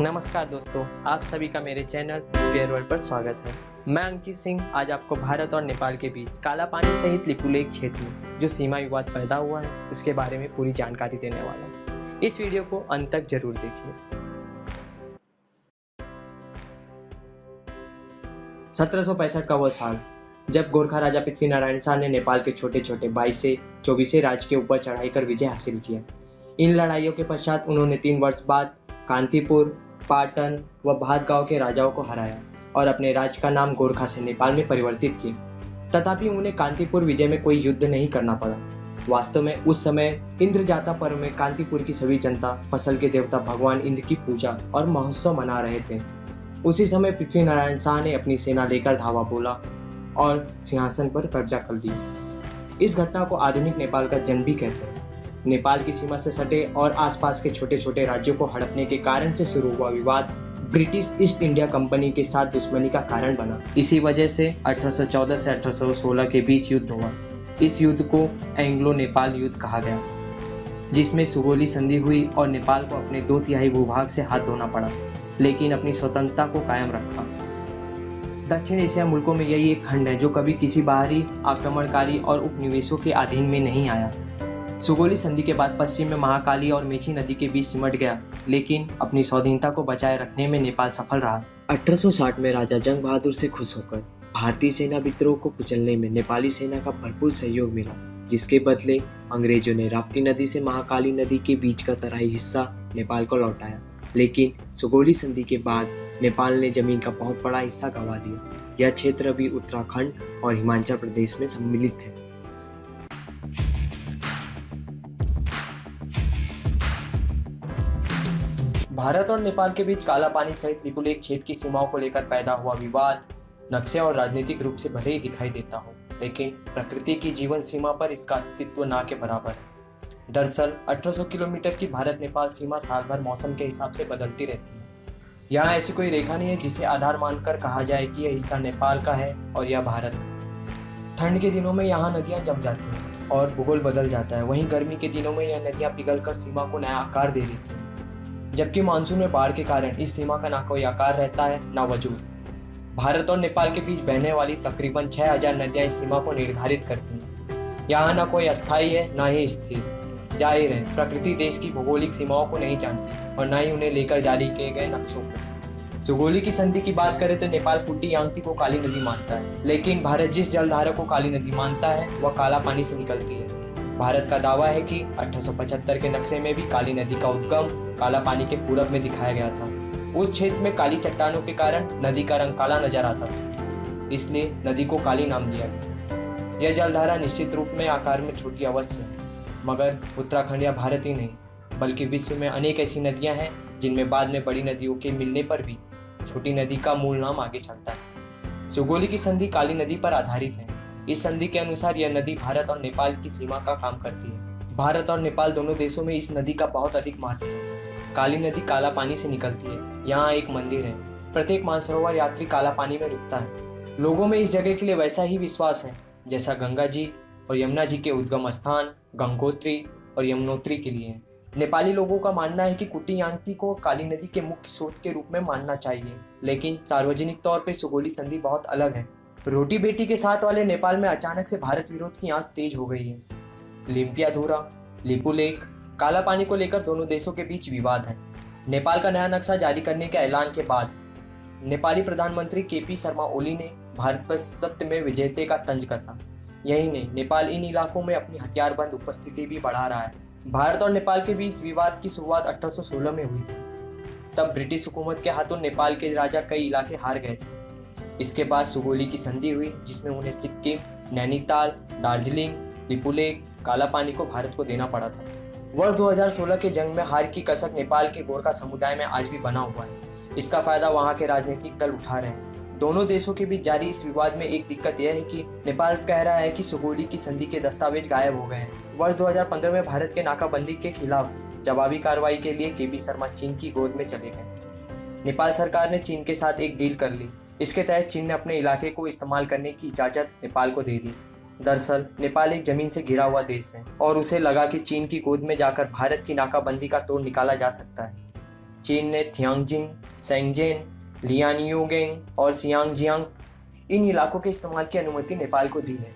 नमस्कार दोस्तों, आप सभी का मेरे चैनल स्फीयर वर्ल्ड पर स्वागत है। मैं अंकित सिंह आज आपको भारत और नेपाल के बीच काला पानी सहित लिपुलेख क्षेत्र में जो सीमा विवाद पैदा हुआ है उसके बारे में पूरी जानकारी देने वाला हूँ। इस वीडियो को अंत तक जरूर देखिए। 1765 का वह साल जब गोरखा राजा पृथ्वीनारायण शाह ने नेपाल के छोटे छोटे 22 से 24 राज्य के ऊपर चढ़ाई कर विजय हासिल किया। इन लड़ाइयों के पश्चात उन्होंने 3 वर्ष बाद कांतीपुर, पाटन व भादगांव के राजाओं को हराया और अपने राज्य का नाम गोरखा से नेपाल में परिवर्तित किया। तथापि उन्हें कांतीपुर विजय में कोई युद्ध नहीं करना पड़ा। वास्तव में उस समय इंद्र जाता पर्व में कांतीपुर की सभी जनता फसल के देवता भगवान इंद्र की पूजा और महोत्सव मना रहे थे। उसी समय पृथ्वीनारायण शाह ने अपनी सेना लेकर धावा बोला और सिंहासन पर कब्जा कर लिया। इस घटना को आधुनिक नेपाल का जन्म भी कहते हैं। नेपाल की सीमा से सटे और आसपास के छोटे छोटे राज्यों को हड़पने के कारण से शुरू हुआ विवाद ब्रिटिश ईस्ट इंडिया कंपनी के साथ दुश्मनी का कारण बना। इसी वजह से 1814 से 1816 के बीच युद्ध हुआ। इस युद्ध को एंग्लो नेपाल युद्ध कहा गया, जिसमें सुगोली संधि हुई और नेपाल को अपने 2/3 भूभाग से हाथ धोना पड़ा, लेकिन अपनी स्वतंत्रता को कायम रखा। दक्षिण एशिया मुल्कों में यही एक खंड है जो कभी किसी बाहरी आक्रमणकारी और उपनिवेशों के अधीन में नहीं आया। सुगोली संधि के बाद पश्चिम में महाकाली और मेची नदी के बीच सिमट गया, लेकिन अपनी स्वाधीनता को बचाए रखने में नेपाल सफल रहा। 1860 में राजा जंग बहादुर से खुश होकर भारतीय सेना विद्रोह को कुचलने में नेपाली सेना का भरपूर सहयोग मिला, जिसके बदले अंग्रेजों ने राप्ती नदी से महाकाली नदी के बीच का तराई हिस्सा नेपाल को लौटाया। लेकिन सुगोली संधि के बाद नेपाल ने जमीन का बहुत बड़ा हिस्सा गंवा दिया। यह क्षेत्र अभी उत्तराखंड और हिमाचल प्रदेश में सम्मिलित है। भारत और नेपाल के बीच काला पानी सहित लिपुलेख क्षेत्र की सीमाओं को लेकर पैदा हुआ विवाद नक्शे और राजनीतिक रूप से भले ही दिखाई देता हो, लेकिन प्रकृति की जीवन सीमा पर इसका अस्तित्व ना के बराबर है। दरअसल 1800 किलोमीटर की भारत नेपाल सीमा साल भर मौसम के हिसाब से बदलती रहती है। यहाँ ऐसी कोई रेखा नहीं है जिसे आधार मानकर कहा जाए कि यह हिस्सा नेपाल का है और यह भारत का। ठंड के दिनों में यहाँ नदियाँ जम जाती हैं और भूगोल बदल जाता है। वहीं गर्मी के दिनों में यह नदियाँ पिघलकर सीमा को नया आकार दे देती हैं, जबकि मानसून में बाढ़ के कारण इस सीमा का ना कोई आकार रहता है ना वजूद। भारत और नेपाल के बीच बहने वाली तकरीबन 6000 नदियां इस सीमा को निर्धारित करती हैं। यहाँ ना कोई अस्थायी है ना ही स्थिर। जाहिर है, प्रकृति देश की भौगोलिक सीमाओं को नहीं जानती और ना ही उन्हें लेकर जारी किए गए नक्शों को। सुगोली की संधि की बात करें तो नेपाल कुटी यांगती को काली नदी मानता है, लेकिन भारत जिस जलधारा को काली नदी मानता है वह काला पानी से निकलती है। भारत का दावा है कि 1875 के नक्शे में भी काली नदी का उद्गम काला पानी के पूरब में दिखाया गया था। उस क्षेत्र में काली चट्टानों के कारण नदी का रंग काला नजर आता था, इसलिए नदी को काली नाम दिया गया। यह जलधारा निश्चित रूप में आकार में छोटी अवश्य है, मगर उत्तराखंड या भारत ही नहीं बल्कि विश्व में अनेक ऐसी नदियां हैं जिनमें बाद में बड़ी नदियों के मिलने पर भी छोटी नदी का मूल नाम आगे चलता है। सुगोली की संधि काली नदी पर आधारित है। इस संधि के अनुसार यह नदी भारत और नेपाल की सीमा का काम करती है। भारत और नेपाल दोनों देशों में इस नदी का बहुत अधिक महत्व है। काली नदी काला पानी से निकलती है। यहाँ एक मंदिर है। प्रत्येक मानसरोवर यात्री काला पानी में रुकता है। लोगों में इस जगह के लिए वैसा ही विश्वास है जैसा गंगा जी और यमुना जी के उद्गम स्थान गंगोत्री और यमुनोत्री के लिए है। नेपाली लोगों का मानना है कि कुटी यांगती को काली नदी के मुख्य स्रोत के रूप में मानना चाहिए, लेकिन सार्वजनिक तौर पर सुगोली संधि बहुत अलग है। रोटी बेटी के साथ वाले नेपाल में अचानक से भारत विरोध की आंच तेज हो गई है। लिम्पियाधुरा, लिपुलेख, काला पानी को लेकर दोनों देशों के बीच विवाद है। नेपाल का नया नक्शा जारी करने के ऐलान के बाद नेपाली प्रधानमंत्री केपी शर्मा ओली ने भारत पर सत्य में विजयते का तंज कसा। यही नहीं, नेपाल इन इलाकों में अपनी हथियारबंद उपस्थिति भी बढ़ा रहा है। भारत और नेपाल के बीच विवाद की शुरुआत 1816 में हुई थी। तब ब्रिटिश हुकूमत के हाथों नेपाल के राजा कई इलाके हार गए थे। इसके बाद सुगोली की संधि हुई, जिसमें उन्हें सिक्किम, नैनीताल, दार्जिलिंग, लिपुलेख, काला पानी को भारत को देना पड़ा था। वर्ष 2016 के जंग में हार की कसक नेपाल के गोरखा समुदाय में आज भी बना हुआ है। इसका फायदा वहां के राजनीतिक दल उठा रहे हैं। दोनों देशों के बीच जारी इस विवाद में एक दिक्कत यह है कि नेपाल कह रहा है कि सुगोली की संधि के दस्तावेज गायब हो गए हैं। वर्ष 2015 में भारत के नाकाबंदी के खिलाफ जवाबी कार्रवाई के लिए केपी शर्मा चीन की गोद में चले गए। नेपाल सरकार ने चीन के साथ एक डील कर ली। इसके तहत चीन ने अपने इलाके को इस्तेमाल करने की इजाज़त नेपाल को दे दी। दरअसल नेपाल एक जमीन से घिरा हुआ देश है और उसे लगा कि चीन की गोद में जाकर भारत की नाकाबंदी का तोड़ निकाला जा सकता है। चीन ने थियांजिंग, सेंगजेन, लियानियूगेंग और सियांगजियांग इन इलाकों के इस्तेमाल की अनुमति नेपाल को दी है।